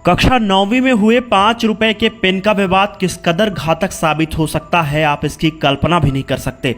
कक्षा 9वीं में हुए 5 रुपए के पेन का विवाद किस कदर घातक साबित हो सकता है, आप इसकी कल्पना भी नहीं कर सकते।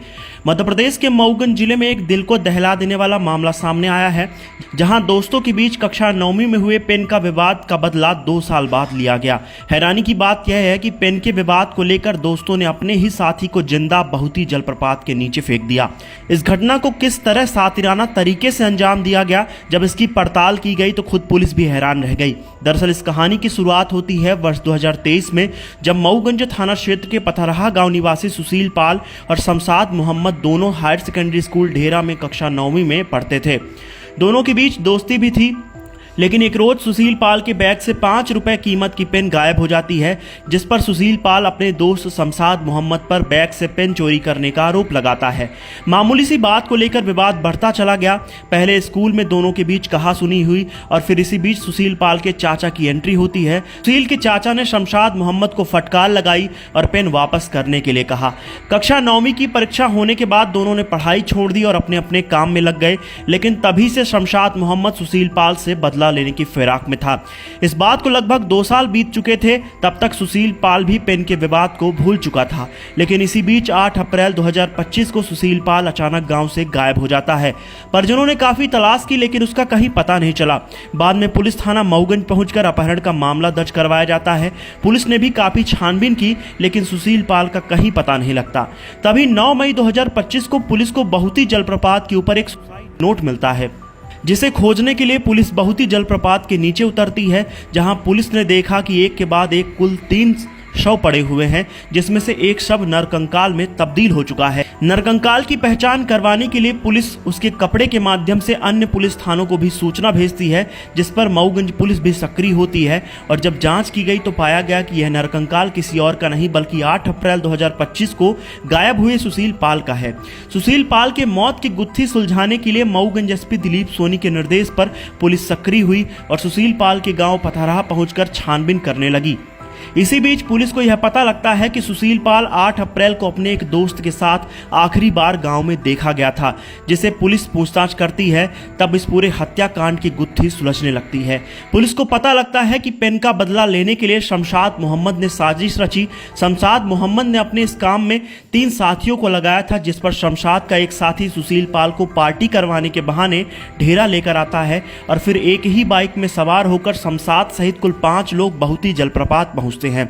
मध्य प्रदेश के मऊगंज जिले में एक दिल को दहला देने वाला मामला सामने आया है, जहां दोस्तों के बीच कक्षा 9वीं में हुए पेन का विवाद का बदला 2 साल बाद लिया गया। हैरानी की बात यह है कि पेन के विवाद को लेकर दोस्तों ने अपने ही साथी को जिंदा बहुती जलप्रपात के नीचे फेंक दिया। इस घटना को किस तरह सातिराना तरीके से अंजाम दिया गया, जब इसकी पड़ताल की गई तो खुद पुलिस भी हैरान रह गई। दरअसल इस कहानी की शुरुआत होती है वर्ष 2023 में, जब मऊगंज थाना क्षेत्र के पथरहा गांव निवासी सुशील पाल और शमशाद मोहम्मद दोनों हायर सेकेंडरी स्कूल ढेरा में कक्षा 9वीं में पढ़ते थे। दोनों के बीच दोस्ती भी थी, लेकिन एक रोज सुशील पाल के बैग से 5 रुपए कीमत की पेन गायब हो जाती है, जिस पर सुशील पाल अपने दोस्त शमशाद मोहम्मद पर बैग से पेन चोरी करने का आरोप लगाता है। मामूली सी बात को लेकर विवाद बढ़ता चला गया। पहले स्कूल में दोनों के बीच कहासुनी हुई और फिर इसी बीच सुशील पाल के चाचा की एंट्री होती है। सुशील के चाचा ने शमशाद मोहम्मद को फटकार लगाई और पेन वापस करने के लिए कहा। कक्षा 9वीं की परीक्षा होने के बाद दोनों ने पढ़ाई छोड़ दी और अपने अपने काम में लग गए, लेकिन तभी से शमशाद मोहम्मद सुशील पाल से बदला लेने की फिराक में था। इस बात को लगभग 2 साल बीत चुके थे। तब तक सुशील पाल भी पेन के विवाद को भूल चुका था, लेकिन इसी बीच 8 अप्रैल 2025 को सुशील पाल अचानक गांव से गायब हो जाता है। परिजनों ने काफी तलाश की, लेकिन उसका कहीं पता नहीं चला। बाद में पुलिस थाना मऊगंज पहुंचकर अपहरण का मामला दर्ज करवाया जाता है। पुलिस ने भी काफी छानबीन की, लेकिन सुशील पाल का कहीं पता नहीं लगता। तभी 9 मई 2025 को पुलिस को बहुती जलप्रपात के ऊपर एक सुसाइड नोट मिलता है, जिसे खोजने के लिए पुलिस बहुती जलप्रपात के नीचे उतरती है, जहां पुलिस ने देखा कि एक के बाद एक कुल 3 शव पड़े हुए हैं, जिसमें से एक शव नरकंकाल में तब्दील हो चुका है। नरकंकाल की पहचान करवाने के लिए पुलिस उसके कपड़े के माध्यम से अन्य पुलिस थानों को भी सूचना भेजती है, जिस पर मऊगंज पुलिस भी सक्रिय होती है। और जब जांच की गई तो पाया गया कि यह नरकंकाल किसी और का नहीं बल्कि 8 अप्रैल 2025 को गायब हुए सुशील पाल का है। सुशील पाल के मौत की गुत्थी सुलझाने के लिए मऊगंज एसपी दिलीप सोनी के निर्देश पर पुलिस सक्रिय हुई और सुशील पाल के गांव पथरहा पहुंचकर छानबीन करने लगी। इसी बीच पुलिस को यह पता लगता है कि सुशील पाल 8 अप्रैल को अपने एक दोस्त के साथ आखिरी बार गांव में देखा गया था, जिसे पुलिस पूछताछ करती है। तब इस पूरे हत्याकांड की गुत्थी सुलझने लगती है। पुलिस को पता लगता है कि पेन का बदला लेने के लिए शमशाद मोहम्मद ने साजिश रची। शमशाद मोहम्मद ने अपने इस काम में 3 साथियों को लगाया था, जिस पर शमशाद का एक साथी सुशील पाल को पार्टी करवाने के बहाने ढेरा लेकर आता है और फिर एक ही बाइक में सवार होकर शमशाद सहित कुल 5 लोग बहुती जलप्रपात पहुंचते हैं,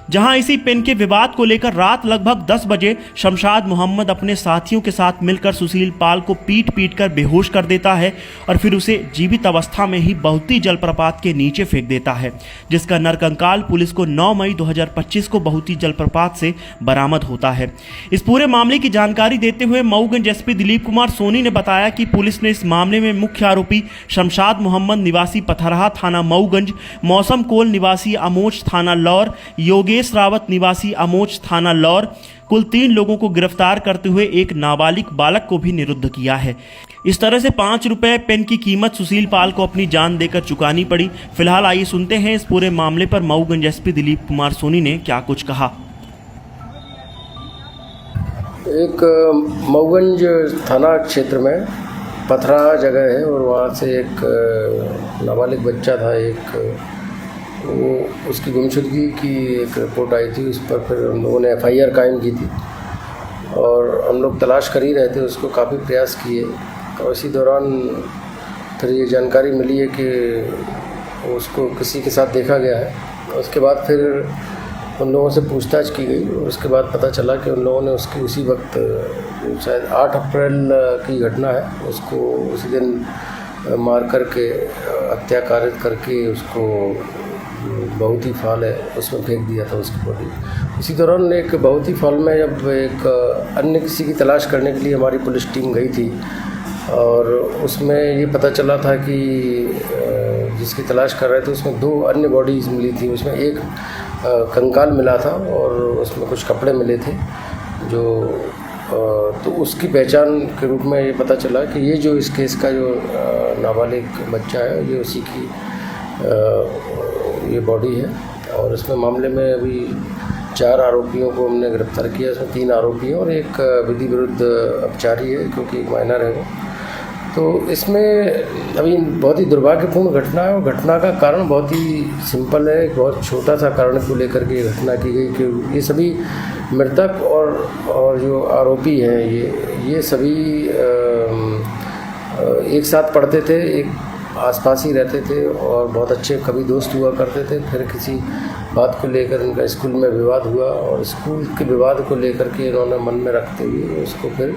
जहां इसी पेन के विवाद को लेकर रात लगभग 10 बजे शमशाद मोहम्मद अपने साथियों के साथ मिलकर सुशील पाल को पीट पीट कर बेहोश कर देता है और फिर उसे जीवित अवस्था में ही बहुती जलप्रपात के नीचे फेंक देता है, जिसका नरकंकाल पुलिस को 9 मई 2025 को बहुती जलप्रपात से बरामद होता है। इस पूरे मामले की जानकारी देते हुए मऊगंज एसपी दिलीप कुमार सोनी ने बताया कि पुलिस ने इस मामले में मुख्य आरोपी शमशाद मोहम्मद निवासी पथरहा थाना मऊगंज, मौसम कोल निवासी अमोच थाना लौर, योगेश रावत निवासी अमोच थाना लौर, कुल 3 लोगों को गिरफ्तार करते हुए एक नाबालिग बालक को भी निरुद्ध किया है। इस तरह से 5 रुपए पेन की कीमत सुशील पाल को अपनी जान देकर चुकानी पड़ी। फिलहाल आइए सुनते हैं इस पूरे मामले पर मऊगंज एसपी दिलीप कुमार सोनी ने क्या कुछ कहा। एक मऊगंज थाना क्षेत्र में पथरा जगह है और वहाँ से एक नाबालिग बच्चा था, वो उसकी गुमशुदगी की एक रिपोर्ट आई थी। उस पर फिर हम लोगों ने FIR कायम की थी और हम लोग तलाश कर ही रहे थे, उसको काफ़ी प्रयास किए और इसी दौरान फिर ये जानकारी मिली है कि उसको किसी के साथ देखा गया है। उसके बाद फिर उन लोगों से पूछताछ की गई और उसके बाद पता चला कि उन लोगों ने उसकी उसी वक्त, शायद 8 अप्रैल की घटना है, उसको उसी दिन मार करके हत्या कारित करके उसको बहुत ही फॉल है उसमें फेंक दिया था उसकी बॉडी। इसी दौरान एक बहुत ही फॉल में जब एक अन्य किसी की तलाश करने के लिए हमारी पुलिस टीम गई थी और उसमें ये पता चला था कि जिसकी तलाश कर रहे थे उसमें 2 अन्य बॉडीज़ मिली थी। उसमें एक कंकाल मिला था और उसमें कुछ कपड़े मिले थे जो तो उसकी पहचान के रूप में ये पता चला कि ये जो इस केस का जो नाबालिग बच्चा है ये उसी की ये बॉडी है। और इसमें मामले में अभी 4 आरोपियों को हमने गिरफ्तार किया। इसमें 3 आरोपी हैं और एक विधि विरुद्ध अपचारी है, क्योंकि एक माइनर है वो। तो इसमें अभी बहुत ही दुर्भाग्यपूर्ण घटना है, और घटना का कारण बहुत ही सिंपल है। एक बहुत छोटा सा कारण को लेकर के ये घटना की गई कि ये सभी मृतक और जो आरोपी हैं ये सभी एक साथ पढ़ते थे, एक आसपास ही रहते थे और बहुत अच्छे कभी दोस्त हुआ करते थे। फिर किसी बात को लेकर इनका स्कूल में विवाद हुआ, और स्कूल के विवाद को लेकर के इन्होंने मन में रखते हुए उसको फिर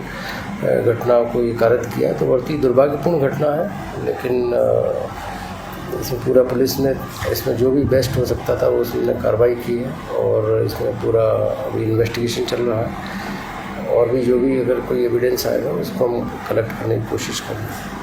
घटना को ये कारित किया। तो बहुत ही दुर्भाग्यपूर्ण घटना है, लेकिन इसमें पूरा पुलिस ने इसमें जो भी बेस्ट हो सकता था वो उसने कार्रवाई की है, और इसमें पूरा अभी इन्वेस्टिगेशन चल रहा है, और भी जो भी अगर कोई एविडेंस आएगा उसको हम कलेक्ट करने की कोशिश करेंगे।